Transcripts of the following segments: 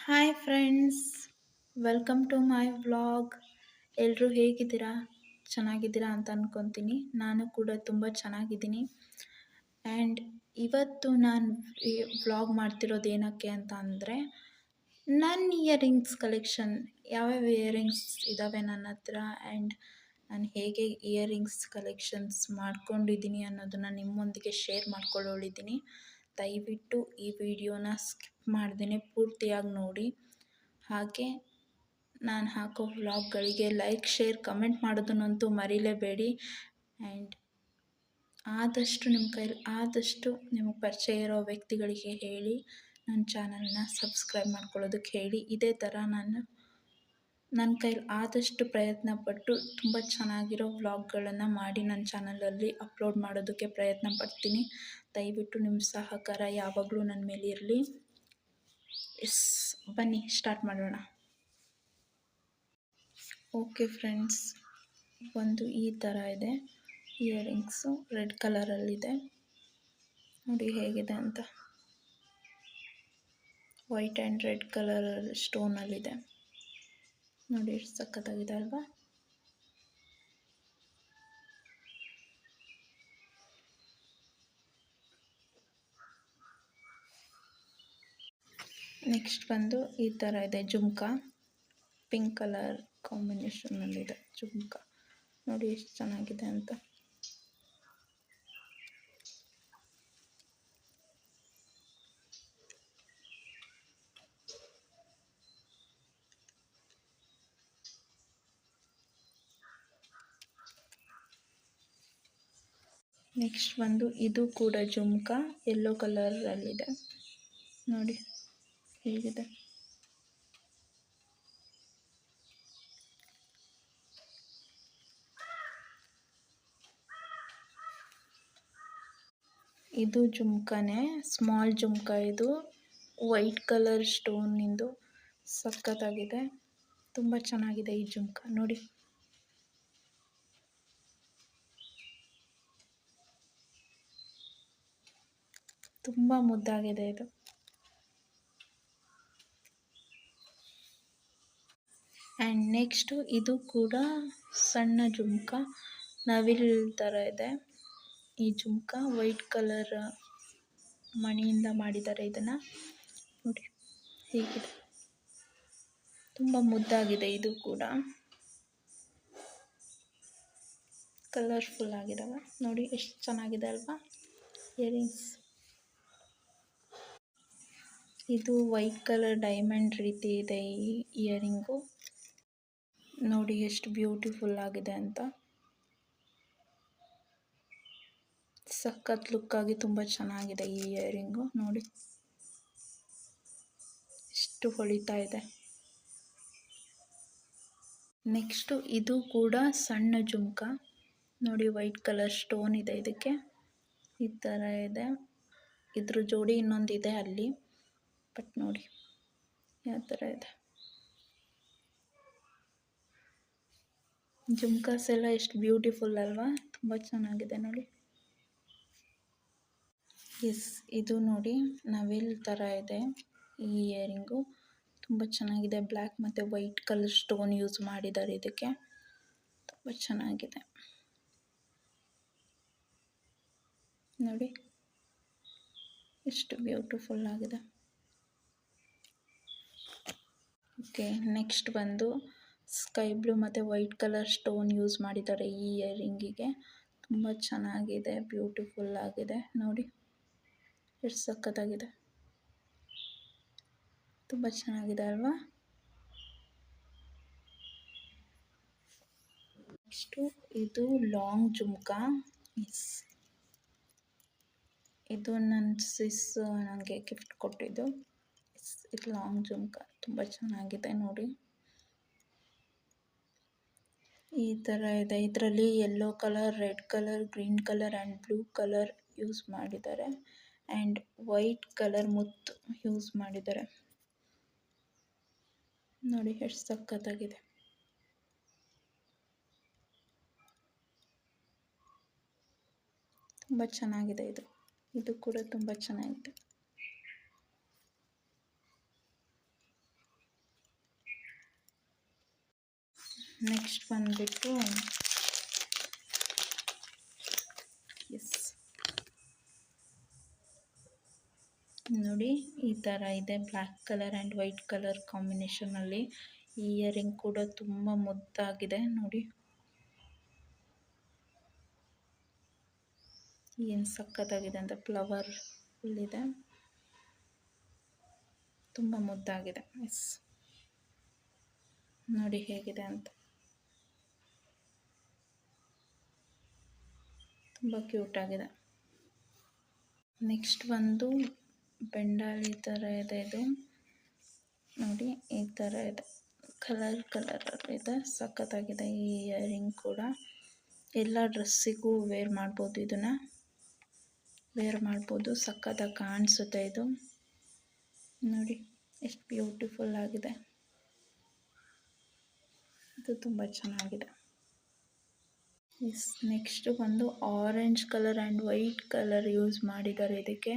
Hi friends, welcome to my vlog. ಎಲ್ಲರೂ ಹೇಗಿದ್ದೀರಾ? ಚೆನ್ನಾಗಿದ್ದೀರಾ ಅಂತ ಅಂದ್ಕೊತೀನಿ. ನಾನು ಕೂಡ ತುಂಬ ಚೆನ್ನಾಗಿದ್ದೀನಿ. ಆ್ಯಂಡ್ ಇವತ್ತು ನಾನು ಈ ವ್ಲಾಗ್ ಮಾಡ್ತಿರೋದು ಏನಕ್ಕೆ ಅಂತ ಅಂದರೆ, ನನ್ನ ಇಯರಿಂಗ್ಸ್ ಕಲೆಕ್ಷನ್ ಯಾವ್ಯಾವ ಇಯರಿಂಗ್ಸ್ ಇದ್ದಾವೆ ನನ್ನ ಹತ್ರ ಆ್ಯಂಡ್ ನಾನು ಹೇಗೆ ಇಯರಿಂಗ್ಸ್ ಕಲೆಕ್ಷನ್ಸ್ ಮಾಡ್ಕೊಂಡಿದ್ದೀನಿ ಅನ್ನೋದನ್ನು ನಿಮ್ಮೊಂದಿಗೆ ಶೇರ್ ಮಾಡ್ಕೊಳ್ಳೋಳಿದ್ದೀನಿ. ದಯವಿಟ್ಟು ಈ ವಿಡಿಯೋನ ಸ್ಕಿಪ್ ಮಾಡ್ದೇ ಪೂರ್ತಿಯಾಗಿ ನೋಡಿ. ಹಾಗೆ ನಾನು ಹಾಕೋ ವ್ಲಾಗ್ಗಳಿಗೆ ಲೈಕ್, ಶೇರ್, ಕಮೆಂಟ್ ಮಾಡೋದನ್ನಂತೂ ಮರೀಲೇಬೇಡಿ. ಆ್ಯಂಡ್ ಆದಷ್ಟು ನಿಮಗೆ ಪರಿಚಯ ಇರೋ ವ್ಯಕ್ತಿಗಳಿಗೆ ಹೇಳಿ ನನ್ನ ಚಾನಲ್ನ ಸಬ್ಸ್ಕ್ರೈಬ್ ಮಾಡ್ಕೊಳ್ಳೋದಕ್ಕೆ ಹೇಳಿ. ಇದೇ ಥರ ನನ್ನ ಕೈಲಿ ಆದಷ್ಟು ಪ್ರಯತ್ನಪಟ್ಟು ತುಂಬ ಚೆನ್ನಾಗಿರೋ ವ್ಲಾಗ್ಗಳನ್ನು ಮಾಡಿ ನನ್ನ ಚಾನಲಲ್ಲಿ ಅಪ್ಲೋಡ್ ಮಾಡೋದಕ್ಕೆ ಪ್ರಯತ್ನ ಪಡ್ತೀನಿ. ದಯವಿಟ್ಟು ನಿಮ್ಮ ಸಹಕಾರ ಯಾವಾಗಲೂ ನನ್ನ ಮೇಲೆ ಇರಲಿ. ಬನ್ನಿ ಸ್ಟಾರ್ಟ್ ಮಾಡೋಣ. ಓಕೆ ಫ್ರೆಂಡ್ಸ್, ಒಂದು ಈ ಥರ ಇದೆ ಇಯರಿಂಗ್ಸು, ರೆಡ್ ಕಲರಲ್ಲಿದೆ. ನೋಡಿ ಹೇಗಿದೆ ಅಂತ. ವೈಟ್ ಆ್ಯಂಡ್ ರೆಡ್ ಕಲರ್ ಸ್ಟೋನಲ್ಲಿದೆ. ನೋಡಿ ಎಷ್ಟು ಸಖತ್ತಾಗಿದೆ ಅಲ್ವಾ? ನೆಕ್ಸ್ಟ್ ಬಂದು ಈ ಥರ ಇದೆ ಜುಮ್ಕಾ, ಪಿಂಕ್ ಕಲರ್ ಕಾಂಬಿನೇಷನ್ನಲ್ಲಿದೆ ಜುಮ್ಕಾ. ನೋಡಿ ಎಷ್ಟು ಚೆನ್ನಾಗಿದೆ ಅಂತ. ನೆಕ್ಸ್ಟ್ ಬಂದು ಇದು ಕೂಡ ಜುಮ್ಕಾ, ಯೆಲ್ಲೋ ಕಲರಲ್ಲಿದೆ. ನೋಡಿ ಹೇಗಿದೆ. ಇದು ಜುಮ್ಕಾನೇ, ಸ್ಮಾಲ್ ಜುಮ್ಕಾ. ಇದು ವೈಟ್ ಕಲರ್ ಸ್ಟೋನಿಂದು ಸಖತ್ತಾಗಿದೆ. ತುಂಬ ಚೆನ್ನಾಗಿದೆ ಈ ಜುಮ್ಕಾ. ನೋಡಿ ತುಂಬ ಮುದ್ದಾಗಿದೆ ಇದು. ಆ್ಯಂಡ್ ನೆಕ್ಸ್ಟು ಇದು ಕೂಡ ಸಣ್ಣ ಜುಮ್ಕಾ, ನವಿಲ್ ಥರ ಇದೆ ಈ ಜುಮ್ಕಾ. ವೈಟ್ ಕಲರ್ ಮಣಿಯಿಂದ ಮಾಡಿದ್ದಾರೆ ಇದನ್ನು. ನೋಡಿ ಹೀಗಿದೆ, ತುಂಬ ಮುದ್ದಾಗಿದೆ. ಇದು ಕೂಡ ಕಲರ್ಫುಲ್ ಆಗಿದಾವೆ. ನೋಡಿ ಎಷ್ಟು ಚೆನ್ನಾಗಿದೆ ಅಲ್ವಾ ಇಯರಿಂಗ್ಸ್. ಇದು ವೈಟ್ ಕಲರ್ ಡೈಮಂಡ್ ರೀತಿ ಇದೆ ಈ ಇಯರಿಂಗು. ನೋಡಿ ಎಷ್ಟು ಬ್ಯೂಟಿಫುಲ್ ಆಗಿದೆ ಅಂತ. ಸಖತ್ ಲುಕ್ಕಾಗಿ ತುಂಬ ಚೆನ್ನಾಗಿದೆ ಈ ಇಯರಿಂಗು. ನೋಡಿ ಎಷ್ಟು ಹೊಳಿತಾ ಇದೆ. ನೆಕ್ಸ್ಟು ಇದು ಕೂಡ ಸಣ್ಣ ಜುಮ್ಕಾ. ನೋಡಿ ವೈಟ್ ಕಲರ್ ಸ್ಟೋನ್ ಇದೆ ಇದಕ್ಕೆ. ಈ ಥರ ಇದೆ. ಇದ್ರ ಜೋಡಿ ಇನ್ನೊಂದಿದೆ ಅಲ್ಲಿ, ಬಟ್ ನೋಡಿ ಯಾವ ಥರ ಇದೆ. ಜುಮ್ಕಾಸ್ ಎಲ್ಲ ಎಷ್ಟು ಬ್ಯೂಟಿಫುಲ್ ಅಲ್ವಾ? ತುಂಬ ಚೆನ್ನಾಗಿದೆ ನೋಡಿ. ಇದು ನೋಡಿ ನವಿಲ್ ಥರ ಇದೆ ಈ ಇಯರಿಂಗು. ತುಂಬ ಚೆನ್ನಾಗಿದೆ. ಬ್ಲ್ಯಾಕ್ ಮತ್ತು ವೈಟ್ ಕಲರ್ ಸ್ಟೋನ್ ಯೂಸ್ ಮಾಡಿದ್ದಾರೆ ಇದಕ್ಕೆ. ತುಂಬ ಚೆನ್ನಾಗಿದೆ ನೋಡಿ ಎಷ್ಟು ಬ್ಯೂಟಿಫುಲ್ ಆಗಿದೆ. ಓಕೆ, ನೆಕ್ಸ್ಟ್ ಬಂದು ಸ್ಕೈ ಬ್ಲೂ ಮತ್ತು ವೈಟ್ ಕಲರ್ ಸ್ಟೋನ್ ಯೂಸ್ ಮಾಡಿದ್ದಾರೆ ಈ ಇಯರಿಂಗಿಗೆ. ತುಂಬ ಚೆನ್ನಾಗಿದೆ, ಬ್ಯೂಟಿಫುಲ್ ಆಗಿದೆ. ನೋಡಿ ಎಷ್ಟು ಸಖತ್ತಾಗಿದೆ. ತುಂಬ ಚೆನ್ನಾಗಿದೆ ಅಲ್ವಾ? ನೆಕ್ಸ್ಟು ಇದು ಲಾಂಗ್ ಜುಮ್ಕಾ. ಇದು ನನ್ನ ಸಿಸ್ ನನಗೆ ಗಿಫ್ಟ್ ಕೊಟ್ಟಿದ್ದು. ಇದು ಲಾಂಗ್ ಜುಮ್ಕಾ, ತುಂಬ ಚೆನ್ನಾಗಿದೆ ನೋಡಿ. ಈ ಥರ ಇದೆ. ಇದರಲ್ಲಿ yellow colour, red colour, green colour and blue colour use ಮಾಡಿದ್ದಾರೆ. ಆ್ಯಂಡ್ ವೈಟ್ ಕಲರ್ ಮುತ್ತು ಯೂಸ್ ಮಾಡಿದ್ದಾರೆ. ನೋಡಿ ಎಷ್ಟು ಸಖತ್ತಾಗಿದೆ. ತುಂಬ ಚೆನ್ನಾಗಿದೆ ಇದು. ಇದು ಕೂಡ ತುಂಬ ಚೆನ್ನಾಗಿದೆ. ನೆಕ್ಸ್ಟ್ ಬಂದುಬಿಟ್ಟು ನೋಡಿ ಈ ಥರ ಇದೆ, black colour and white colour ಕಾಂಬಿನೇಷನಲ್ಲಿ. ಈ ಇಯರಿಂಗ್ ಕೂಡ ತುಂಬ ಮುದ್ದಾಗಿದೆ ನೋಡಿ, ಏನು ಸಖತ್ತಾಗಿದೆ ಅಂತ. ಫ್ಲವರ್ ಇಲ್ಲಿದೆ, ತುಂಬ ಮುದ್ದಾಗಿದೆ. ನೋಡಿ ಹೇಗಿದೆ ಅಂತ, ತುಂಬ ಕ್ಯೂಟ್ ಆಗಿದೆ. ನೆಕ್ಸ್ಟ್ ಒಂದು ಬೆಂಡಾಲಿ ಥರ ಇದೆ, ಇದು ನೋಡಿ ಈ ಥರ ಇದೆ, ಕಲರಲ್ಲಿದೆ, ಸಖತ್ತಾಗಿದೆ. ಈ ಇಯರಿಂಗ್ ಕೂಡ ಎಲ್ಲ ಡ್ರೆಸ್ಸಿಗೂ ವೇರ್ ಮಾಡ್ಬೋದು, ಇದನ್ನು ವೇರ್ ಮಾಡ್ಬೋದು, ಸಖತ್ತಾಗಿ ಕಾಣಿಸುತ್ತೆ ಇದು. ನೋಡಿ ಎಷ್ಟು ಬ್ಯೂಟಿಫುಲ್ ಆಗಿದೆ, ಇದು ತುಂಬ ಚೆನ್ನಾಗಿದೆ. ನೆಕ್ಸ್ಟ್ ಬಂದು orange colour and white colour use ಮಾಡಿದ್ದಾರೆ ಇದಕ್ಕೆ.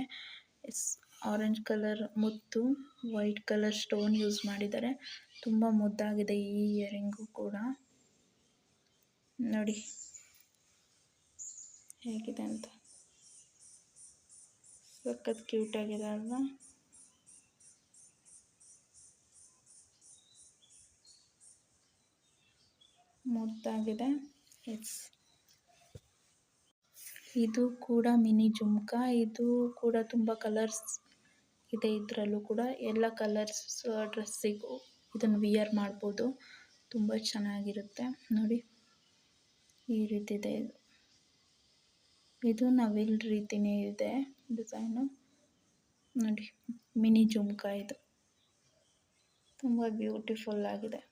ಆರೆಂಜ್ ಕಲರ್ ಮುತ್ತು, ವೈಟ್ ಕಲರ್ ಸ್ಟೋನ್ ಯೂಸ್ ಮಾಡಿದ್ದಾರೆ. ತುಂಬ ಮುದ್ದಾಗಿದೆ ಈ ಇಯರಿಂಗು ಕೂಡ. ನೋಡಿ ಹೇಗಿದೆ ಅಂತ, ಸಖತ್ ಕ್ಯೂಟ್ ಆಗಿದೆ ಅಲ್ವಾ. ಮುದ್ದಾಗಿದೆ. ಇದು ಕೂಡ ಮಿನಿ ಜುಮ್ಕ. ಇದು ಕೂಡ ತುಂಬ ಕಲರ್ಸ್ ಇದೆ ಇದರಲ್ಲೂ ಕೂಡ. ಎಲ್ಲ ಕಲರ್ಸ್ ಡ್ರೆಸ್ಸಿಗೂ ಇದನ್ನು ವಿಯರ್ ಮಾಡ್ಬೋದು, ತುಂಬ ಚೆನ್ನಾಗಿರುತ್ತೆ. ನೋಡಿ ಈ ರೀತಿ ಇದೆ ಇದು. ಇದು ನವಿಲ್ ರೀತಿಯೇ ಇದೆ ಡಿಸೈನು. ನೋಡಿ ಮಿನಿ ಜುಮ್ಕ, ಇದು ತುಂಬ ಬ್ಯೂಟಿಫುಲ್ ಆಗಿದೆ.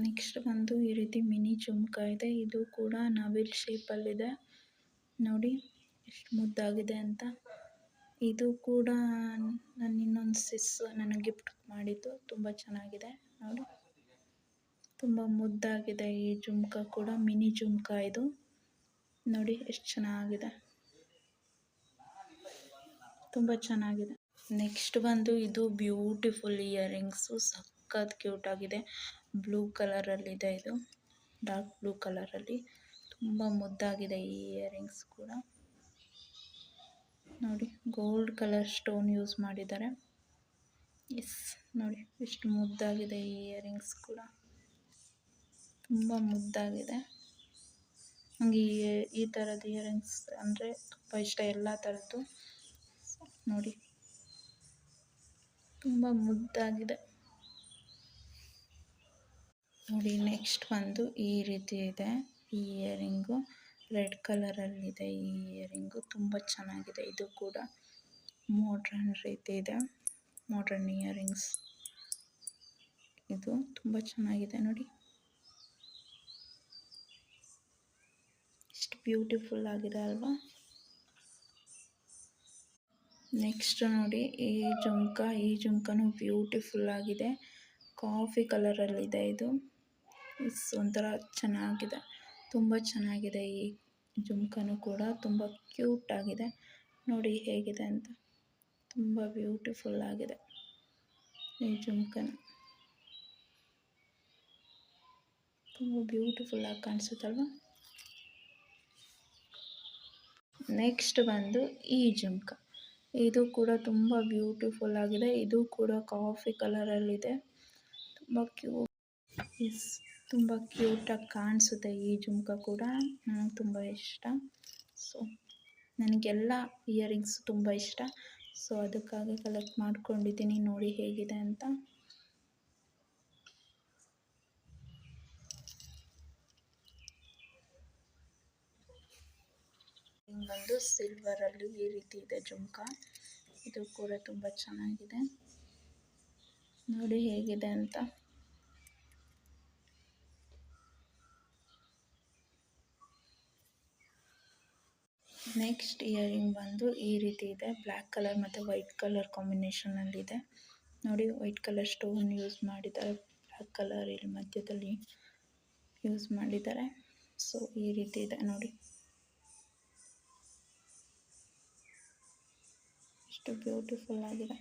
ನೆಕ್ಸ್ಟ್ ಬಂದು ಈ ರೀತಿ ಮಿನಿ ಜುಮ್ಕ ಇದೆ. ಇದು ಕೂಡ ನವಿಲ್ ಶೇಪಲ್ಲಿದೆ. ನೋಡಿ ಎಷ್ಟು ಮುದ್ದಾಗಿದೆ ಅಂತ. ಇದು ಕೂಡ ನನ್ನ ಇನ್ನೊಂದು ಸಿಸ್ ನನಗೆ ಗಿಫ್ಟ್ ಮಾಡಿದ್ದು, ತುಂಬ ಚೆನ್ನಾಗಿದೆ. ನೋಡಿ ತುಂಬ ಮುದ್ದಾಗಿದೆ ಈ ಜುಮ್ಕ ಕೂಡ, ಮಿನಿ ಜುಮ್ಕ ಇದು. ನೋಡಿ ಎಷ್ಟು ಚೆನ್ನಾಗಿದೆ, ತುಂಬ ಚೆನ್ನಾಗಿದೆ. ನೆಕ್ಸ್ಟ್ ಬಂದು ಇದು ಬ್ಯೂಟಿಫುಲ್ ಇಯರಿಂಗ್ಸು, ಸಖತ್ ಕ್ಯೂಟ್ ಆಗಿದೆ. ಬ್ಲೂ ಕಲರಲ್ಲಿದೆ, ಇದು ಡಾರ್ಕ್ ಬ್ಲೂ ಕಲರಲ್ಲಿ. ತುಂಬ ಮುದ್ದಾಗಿದೆ ಈ ಇಯರಿಂಗ್ಸ್ ಕೂಡ. ನೋಡಿ ಗೋಲ್ಡ್ ಕಲರ್ ಸ್ಟೋನ್ ಯೂಸ್ ಮಾಡಿದ್ದಾರೆ. ನೋಡಿ ಎಷ್ಟು ಮುದ್ದಾಗಿದೆ ಈ ಇಯರಿಂಗ್ಸ್ ಕೂಡ, ತುಂಬ ಮುದ್ದಾಗಿದೆ. ನನಗೆ ಈ ಥರದ ಇಯರಿಂಗ್ಸ್ ಅಂದರೆ ತುಂಬ ಇಷ್ಟ, ಎಲ್ಲ ಥರದ್ದು. ನೋಡಿ ತುಂಬ ಮುದ್ದಾಗಿದೆ. ನೋಡಿ ನೆಕ್ಸ್ಟ್ ಬಂದು ಈ ರೀತಿ ಇದೆ ಈ ಇಯರಿಂಗು, ರೆಡ್ ಕಲರಲ್ಲಿದೆ ಈ ಇಯರಿಂಗು. ತುಂಬ ಚೆನ್ನಾಗಿದೆ, ಇದು ಕೂಡ ಮಾಡ್ರನ್ ರೀತಿ ಇದೆ, ಮಾಡ್ರನ್ ಇಯರಿಂಗ್ಸ್ ಇದು. ತುಂಬ ಚೆನ್ನಾಗಿದೆ ನೋಡಿ, ಎಷ್ಟು ಬ್ಯೂಟಿಫುಲ್ ಆಗಿದೆ ಅಲ್ವಾ. ನೆಕ್ಸ್ಟ್ ನೋಡಿ ಈ ಜುಮ್ಕನೂ ಬ್ಯೂಟಿಫುಲ್ ಆಗಿದೆ. ಕಾಫಿ ಕಲರಲ್ಲಿದೆ ಇದು. ಒಂಥರ ಚೆನ್ನಾಗಿದೆ, ತುಂಬ ಚೆನ್ನಾಗಿದೆ. ಈ ಜುಮ್ಕನೂ ಕೂಡ ತುಂಬ ಕ್ಯೂಟ್ ಆಗಿದೆ. ನೋಡಿ ಹೇಗಿದೆ ಅಂತ, ತುಂಬ ಬ್ಯೂಟಿಫುಲ್ ಆಗಿದೆ ಈ ಜುಮ್ಕನ. ತುಂಬ ಬ್ಯೂಟಿಫುಲ್ ಆಗಿ ಕಾಣಿಸುತ್ತಲ್ವ. ನೆಕ್ಸ್ಟ್ ಬಂದು ಈ ಜುಮ್ಕ, ಇದು ಕೂಡ ತುಂಬ ಬ್ಯೂಟಿಫುಲ್ ಆಗಿದೆ. ಇದು ಕೂಡ ಕಾಫಿ ಕಲರಲ್ಲಿದೆ, ತುಂಬ ಕ್ಯೂಟಾಗಿ ಕಾಣಿಸುತ್ತೆ ಈ ಜುಮ್ಕ ಕೂಡ. ನನಗೆ ತುಂಬ ಇಷ್ಟ. ಸೊ ನನಗೆಲ್ಲ ಇಯರಿಂಗ್ಸ್ ತುಂಬ ಇಷ್ಟ, ಸೊ ಅದಕ್ಕಾಗಿ ಕಲೆಕ್ಟ್ ಮಾಡ್ಕೊಂಡಿದ್ದೀನಿ. ನೋಡಿ ಹೇಗಿದೆ ಅಂತ. ಬಂದು ಸಿಲ್ವರಲ್ಲಿ ಈ ರೀತಿ ಇದೆ ಜುಮ್ಕ, ಇದು ಕೂಡ ತುಂಬ ಚೆನ್ನಾಗಿದೆ. ನೋಡಿ ಹೇಗಿದೆ ಅಂತ. ನೆಕ್ಸ್ಟ್ ಇಯರಿಂಗ್ ಬಂದು ಈ ರೀತಿ ಇದೆ, ಬ್ಲ್ಯಾಕ್ ಕಲರ್ ಮತ್ತು ವೈಟ್ ಕಲರ್ ಕಾಂಬಿನೇಷನಲ್ಲಿದೆ. ನೋಡಿ ವೈಟ್ ಕಲರ್ ಸ್ಟೋನ್ ಯೂಸ್ ಮಾಡಿದ್ದಾರೆ, ಬ್ಲ್ಯಾಕ್ ಕಲರ್ ಇಲ್ಲಿ ಮಧ್ಯದಲ್ಲಿ ಯೂಸ್ ಮಾಡಿದ್ದಾರೆ. ಸೊ ಈ ರೀತಿ ಇದೆ ನೋಡಿ, ಎಷ್ಟು ಬ್ಯೂಟಿಫುಲ್ ಆಗಿದೆ.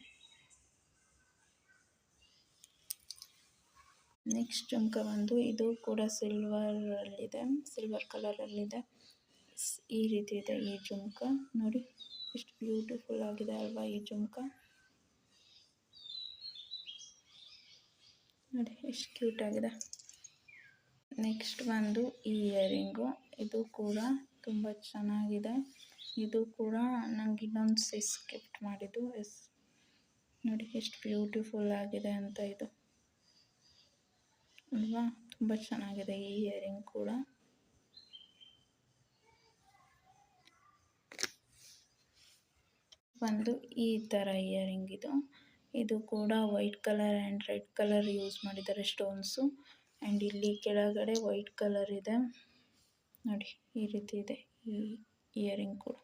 ನೆಕ್ಸ್ಟ್ ಜುಮ್ಕ ಬಂದು ಇದು ಕೂಡ ಸಿಲ್ವರ್ ಕಲರಲ್ಲಿದೆ. ಈ ರೀತಿ ಇದೆ ಈ ಜುಮ್ಕ. ನೋಡಿ ಎಷ್ಟು ಬ್ಯೂಟಿಫುಲ್ ಆಗಿದೆ ಅಲ್ವಾ ಈ ಜುಮ್ಕ. ನೋಡಿ ಎಷ್ಟು ಕ್ಯೂಟ್ ಆಗಿದೆ. ನೆಕ್ಸ್ಟ್ ಬಂದು ಈ ಇಯರಿಂಗು. ಇದು ಕೂಡ ತುಂಬ ಚೆನ್ನಾಗಿದೆ. ಇದು ಕೂಡ ನಂಗೆ ಇನ್ನೊಂದು ಸಿಸ್ ಗಿಫ್ಟ್ ಮಾಡಿದ್ದು. ನೋಡಿ ಎಷ್ಟು ಬ್ಯೂಟಿಫುಲ್ ಆಗಿದೆ ಅಂತ ಇದು ಅಲ್ವಾ. ತುಂಬ ಚೆನ್ನಾಗಿದೆ ಈ ಇಯರಿಂಗ್ ಕೂಡ. ಒಂದು ಈ ಥರ ಇಯರಿಂಗ್ ಇದು ಕೂಡ white colour and red colour use ಮಾಡಿದ್ದಾರೆ ಸ್ಟೋನ್ಸು. ಆ್ಯಂಡ್ ಇಲ್ಲಿ ಕೆಳಗಡೆ ವೈಟ್ ಕಲರ್ ಇದೆ. ನೋಡಿ ಈ ರೀತಿ ಇದೆ ಈ ಇಯರಿಂಗ್ ಕೂಡ.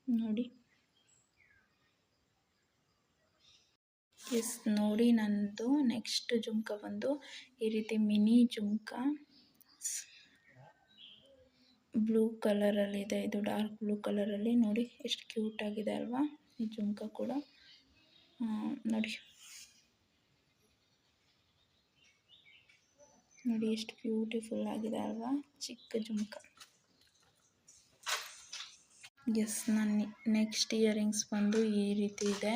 ನೋಡಿ ನೋಡಿ ನಂದು ನೆಕ್ಸ್ಟ್ ಜುಮ್ಕ ಬಂದು ಈ ರೀತಿ ಮಿನಿ ಜುಮ್ಕ ಬ್ಲೂ ಕಲರಲ್ಲಿದೆ. ಇದು ಡಾರ್ಕ್ ಬ್ಲೂ ಕಲರಲ್ಲಿ. ನೋಡಿ ಎಷ್ಟು ಕ್ಯೂಟ್ ಆಗಿದೆ ಅಲ್ವಾ ಈ ಜುಮ್ಕ ಕೂಡ. ನೋಡಿ ಎಷ್ಟು ಬ್ಯೂಟಿಫುಲ್ ಆಗಿದೆ ಅಲ್ವಾ ಚಿಕ್ಕ ಜುಮ್ಕ. ನನ್ನ ನೆಕ್ಸ್ಟ್ ಇಯರಿಂಗ್ಸ್ ಬಂದು ಈ ರೀತಿ ಇದೆ.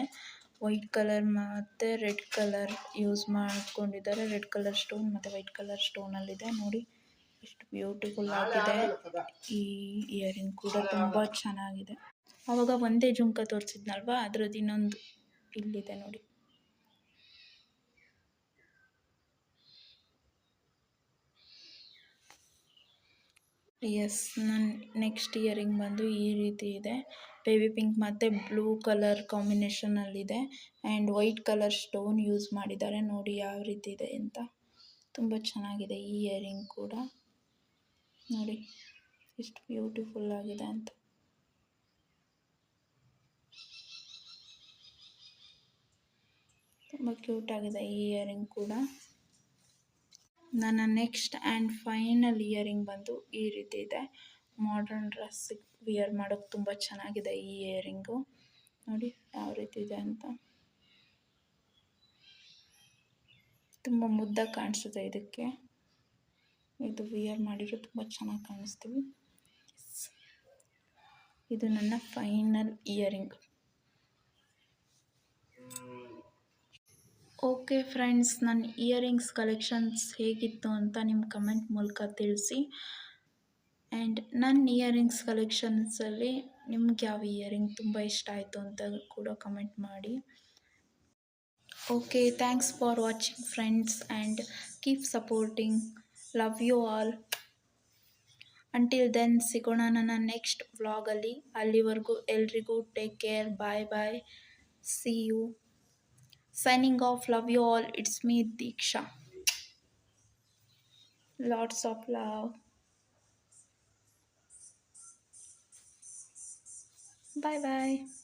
ವೈಟ್ ಕಲರ್ ಮತ್ತು ರೆಡ್ ಕಲರ್ ಯೂಸ್ ಮಾಡ್ಕೊಂಡಿದ್ದಾರೆ. ರೆಡ್ ಕಲರ್ ಸ್ಟೋನ್ ಮತ್ತು ವೈಟ್ ಕಲರ್ ಸ್ಟೋನಲ್ಲಿದೆ. ನೋಡಿ ಎಷ್ಟು ಬ್ಯೂಟಿಫುಲ್ ಆಗಿದೆ ಈ ಇಯರಿಂಗ್ ಕೂಡ. ತುಂಬ ಚೆನ್ನಾಗಿದೆ. ಆವಾಗ ಒಂದೇ ಜುಮ್ಕ ತೋರಿಸಿದ್ನಲ್ವಾ, ಅದ್ರದ್ದು ಇನ್ನೊಂದು ಇಲ್ಲಿದೆ ನೋಡಿ. ನನ್ನ ನೆಕ್ಸ್ಟ್ ಇಯರಿಂಗ್ ಬಂದು ಈ ರೀತಿ ಇದೆ. ಬೇಬಿ ಪಿಂಕ್ ಮತ್ತು ಬ್ಲೂ ಕಲರ್ ಕಾಂಬಿನೇಷನಲ್ಲಿದೆ. And white colour stone use ಮಾಡಿದ್ದಾರೆ. ನೋಡಿ ಯಾವ ರೀತಿ ಇದೆ ಅಂತ. ತುಂಬ ಚೆನ್ನಾಗಿದೆ ಈ ಇಯರಿಂಗ್ ಕೂಡ. ನೋಡಿ ಎಷ್ಟು ಬ್ಯೂಟಿಫುಲ್ ಆಗಿದೆ ಅಂತ. ತುಂಬ ಕ್ಯೂಟ್ ಆಗಿದೆ ಈ ಇಯರಿಂಗ್ ಕೂಡ. ನನ್ನ ನೆಕ್ಸ್ಟ್ ಆ್ಯಂಡ್ ಫೈನಲ್ ಇಯರಿಂಗ್ ಬಂದು ಈ ರೀತಿ ಇದೆ. ಮಾಡರ್ನ್ ಡ್ರೆಸ್ಸಿಗೆ ವಿಯರ್ ಮಾಡೋಕ್ಕೆ ತುಂಬ ಚೆನ್ನಾಗಿದೆ ಈ ಇಯರಿಂಗು. ನೋಡಿ ಯಾವ ರೀತಿ ಇದೆ ಅಂತ. ತುಂಬ ಮುದ್ದಾಗಿ ಕಾಣಿಸುತ್ತೆ ಇದಕ್ಕೆ. ಇದು ವಿಯರ್ ಮಾಡಿದ್ರೆ ತುಂಬ ಚೆನ್ನಾಗಿ ಕಾಣಿಸ್ತೀವಿ. ಇದು ನನ್ನ ಫೈನಲ್ ಇಯರಿಂಗ್. ಓಕೆ ಫ್ರೆಂಡ್ಸ್, ನನ್ನ ಇಯರಿಂಗ್ಸ್ ಕಲೆಕ್ಷನ್ಸ್ ಹೇಗಿತ್ತು ಅಂತ ನಿಮ್ಮ ಕಮೆಂಟ್ ಮೂಲಕ ತಿಳಿಸಿ. ಆ್ಯಂಡ್ ನನ್ನ ಇಯರಿಂಗ್ಸ್ ಕಲೆಕ್ಷನ್ಸಲ್ಲಿ ನಿಮ್ಗೆ ಯಾವ ಇಯರಿಂಗ್ ತುಂಬ ಇಷ್ಟ ಆಯಿತು ಅಂತ ಕೂಡ ಕಮೆಂಟ್ ಮಾಡಿ. Okay, thanks for watching friends and keep supporting. Love you all. Until then ಸಿಗೋಣ ನನ್ನ ನೆಕ್ಸ್ಟ್ ವ್ಲಾಗಲ್ಲಿ. ಅಲ್ಲಿವರೆಗೂ ಎಲ್ರಿಗೂ take care. Bye bye. See you. Signing off. Love you all. It's me, Deeksha. Lots of love. Bye bye.